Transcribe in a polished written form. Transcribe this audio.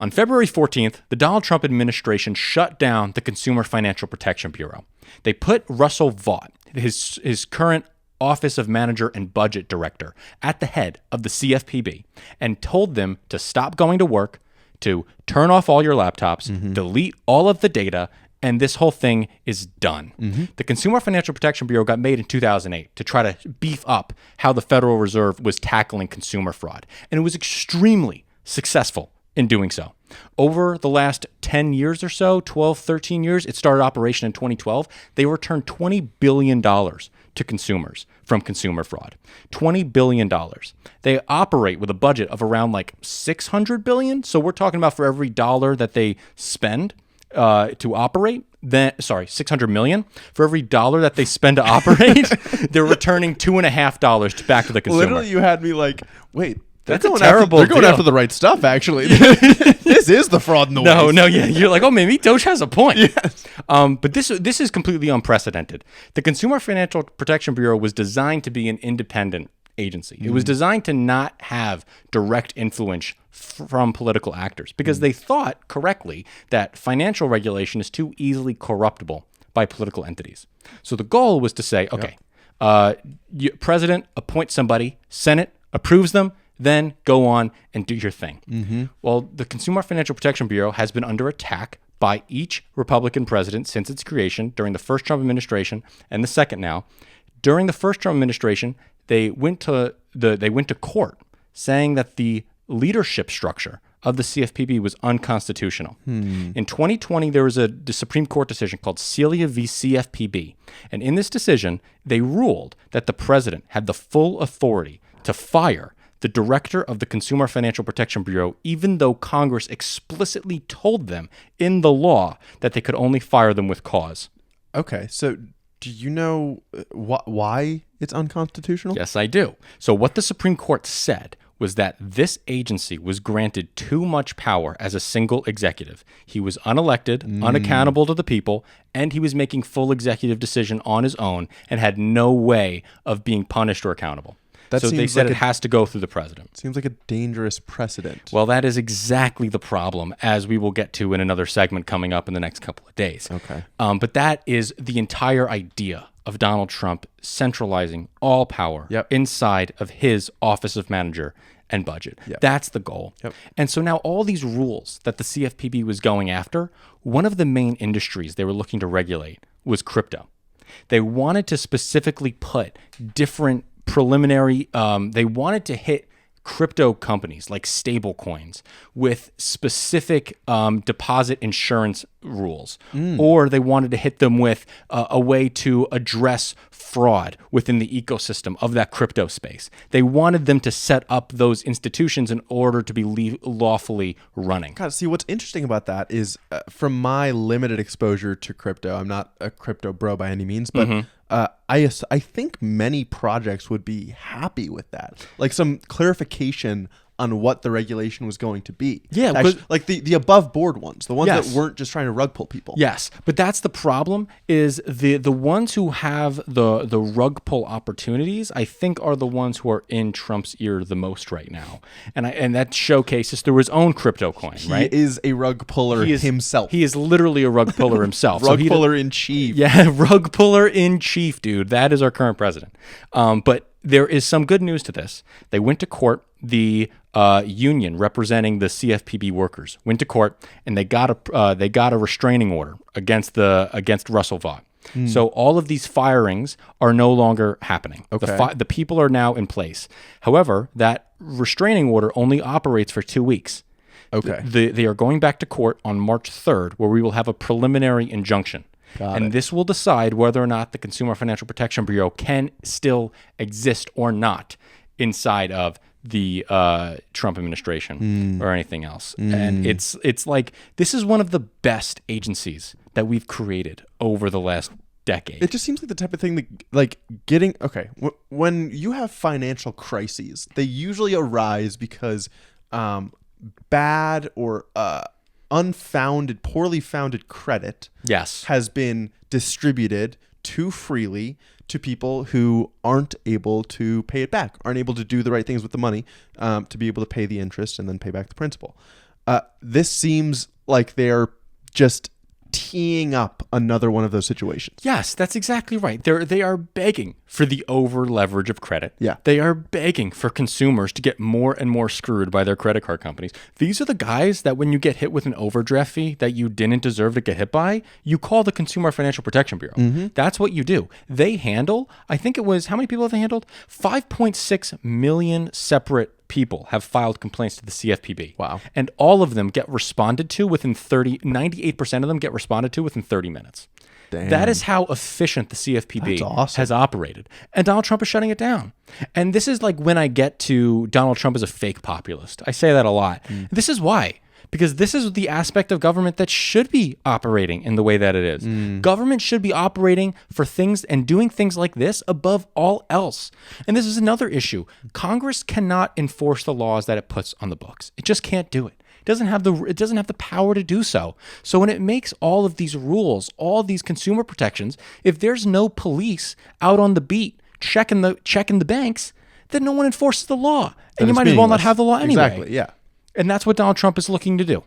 On February 14th, the Donald Trump administration shut down the Consumer Financial Protection Bureau. They put Russell Vought, his current Office of Manager and Budget Director, at the head of the CFPB and told them to stop going to work, to turn off all your laptops, delete all of the data, and this whole thing is done. The Consumer Financial Protection Bureau got made in 2008 to try to beef up how the Federal Reserve was tackling consumer fraud, and it was extremely successful in doing so. Over the last 10 years or so, 12, 13 years, it started operation in 2012. They returned $20 billion to consumers from consumer fraud. $20 billion. They operate with a budget of around like $600 billion. So we're talking about for every dollar that they spend to operate, $600 million. For every dollar that they spend to operate, they're returning $2.50 back to the consumer. Literally, you had me like, wait. That's a terrible They're going deal. after the right stuff, actually. This is the fraud in the waste. No, yeah. You're like, oh, maybe Doge has a point. Yes. But this is completely unprecedented. The Consumer Financial Protection Bureau was designed to be an independent agency. It was designed to not have direct influence from political actors because they thought correctly that financial regulation is too easily corruptible by political entities. So the goal was to say, okay, President appoints somebody, Senate approves them, then go on and do your thing. Well, the Consumer Financial Protection Bureau has been under attack by each Republican president since its creation during the first Trump administration and the second now. During the first Trump administration, they went to court saying that the leadership structure of the CFPB was unconstitutional. In 2020, there was the Supreme Court decision called Celia v. CFPB. And in this decision, they ruled that the president had the full authority to fire the director of the Consumer Financial Protection Bureau, even though Congress explicitly told them in the law that they could only fire them with cause. Okay, so do you know why it's unconstitutional? Yes, I do. So what the Supreme Court said was that this agency was granted too much power as a single executive. He was unelected, unaccountable to the people, and he was making full executive decision on his own and had no way of being punished or accountable. So they said it has to go through the president. Seems like a dangerous precedent. Well, that is exactly the problem, as we will get to in another segment coming up in the next couple of days. Okay. But that is the entire idea of Donald Trump centralizing all power inside of his Office of Manager and Budget. That's the goal. And so now all these rules that the CFPB was going after, one of the main industries they were looking to regulate was crypto. They wanted to specifically put different preliminary, they wanted to hit crypto companies like stable coins with specific deposit insurance rules, or they wanted to hit them with a way to address fraud within the ecosystem of that crypto space. They wanted them to set up those institutions in order to be lawfully running. God, see, what's interesting about that is from my limited exposure to crypto, I'm not a crypto bro by any means, but I think many projects would be happy with that. Like some clarification on what the regulation was going to be. Yeah. Actually, like the above board ones, the ones that weren't just trying to rug pull people. Yes. But that's the problem is the ones who have the rug pull opportunities, I think are the ones who are in Trump's ear the most right now. And that showcases through his own crypto coin, right? He is a rug puller himself. He is literally a rug puller himself. Rug puller in chief. Yeah, rug puller in chief, dude. That is our current president. But there is some good news to this. They went to court. The union representing the CFPB workers went to court, and they got a restraining order against Russell Vought. So all of these firings are no longer happening. Okay. The people are now in place. However, that restraining order only operates for 2 weeks. Okay. They are going back to court on March 3rd, where we will have a preliminary injunction. And this will decide whether or not the Consumer Financial Protection Bureau can still exist or not inside of the Trump administration or anything else. And it's like, this is one of the best agencies that we've created over the last decade. It just seems like the type of thing that, like, getting, okay, when you have financial crises, they usually arise because bad or unfounded, poorly founded credit has been distributed too freely to people who aren't able to pay it back, aren't able to do the right things with the money to be able to pay the interest and then pay back the principal. This seems like they're just teeing up another one of those situations. Yes, that's exactly right. They are begging for the over leverage of credit. Yeah. They are begging for consumers to get more and more screwed by their credit card companies. These are the guys that when you get hit with an overdraft fee that you didn't deserve to get hit by, you call the Consumer Financial Protection Bureau. That's what you do. They handle, I think it was, how many people have they handled? 5.6 million separate people have filed complaints to the CFPB. Wow. And all of them get responded to within 98% of them get responded to within 30 minutes. Damn. That is how efficient the CFPB That's awesome. has operated. And Donald Trump is shutting it down. And this is like when I get to Donald Trump as a fake populist. I say that a lot. This is why. Because this is the aspect of government that should be operating in the way that it is. Government should be operating for things and doing things like this above all else. And this is another issue. Congress cannot enforce the laws that it puts on the books. It just can't do it. It doesn't have the power to do so. So when it makes all of these rules, all these consumer protections, if there's no police out on the beat checking the banks, then no one enforces the law. And you might as well not have the law anyway. Exactly, yeah. And that's what Donald Trump is looking to do.